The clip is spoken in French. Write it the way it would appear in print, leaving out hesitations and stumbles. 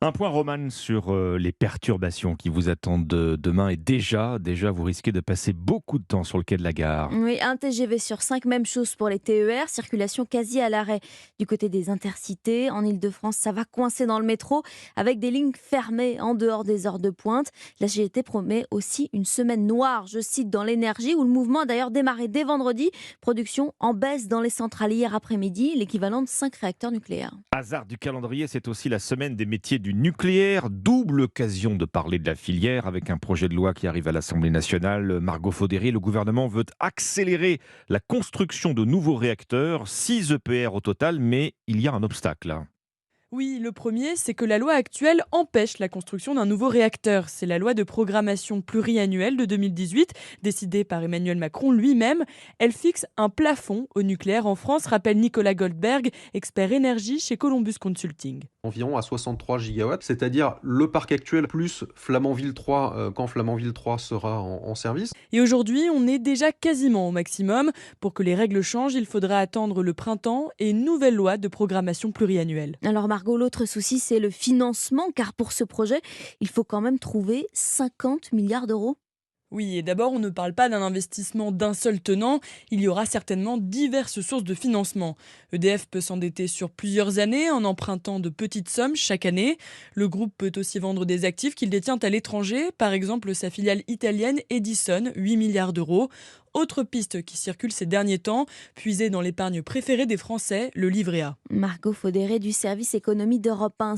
Un point, Roman, sur les perturbations qui vous attendent demain. Et déjà, vous risquez de passer beaucoup de temps sur le quai de la gare. Oui, un TGV sur 5, même chose pour les TER, circulation quasi à l'arrêt. Du côté des intercités, en Ile-de-France, ça va coincer dans le métro avec des lignes fermées en dehors des heures de pointe. La CGT promet aussi une semaine noire, je cite, dans l'énergie, où le mouvement a d'ailleurs démarré dès vendredi. Production en baisse dans les centrales hier après-midi, l'équivalent de 5 réacteurs nucléaires. Hasard du calendrier, c'est aussi la semaine des métiers du nucléaire. Double occasion de parler de la filière avec un projet de loi qui arrive à l'Assemblée nationale. Margot Faudéry, le gouvernement veut accélérer la construction de nouveaux réacteurs, 6 EPR au total, mais il y a un obstacle. Oui, le premier, c'est que la loi actuelle empêche la construction d'un nouveau réacteur. C'est la loi de programmation pluriannuelle de 2018, décidée par Emmanuel Macron lui-même. Elle fixe un plafond au nucléaire en France, rappelle Nicolas Goldberg, expert énergie chez Columbus Consulting. Environ à 63 gigawatts, c'est-à-dire le parc actuel plus Flamanville 3 quand Flamanville 3 sera en service. Et aujourd'hui, on est déjà quasiment au maximum. Pour que les règles changent, il faudra attendre le printemps et une nouvelle loi de programmation pluriannuelle. Alors Margot, l'autre souci, c'est le financement, car pour ce projet, il faut quand même trouver 50 milliards d'euros. Oui, et d'abord, on ne parle pas d'un investissement d'un seul tenant, il y aura certainement diverses sources de financement. EDF peut s'endetter sur plusieurs années en empruntant de petites sommes chaque année. Le groupe peut aussi vendre des actifs qu'il détient à l'étranger, par exemple sa filiale italienne Edison, 8 milliards d'euros. Autre piste qui circule ces derniers temps, puiser dans l'épargne préférée des Français, le livret A. Margot Faudéré du service économie d'Europe 1.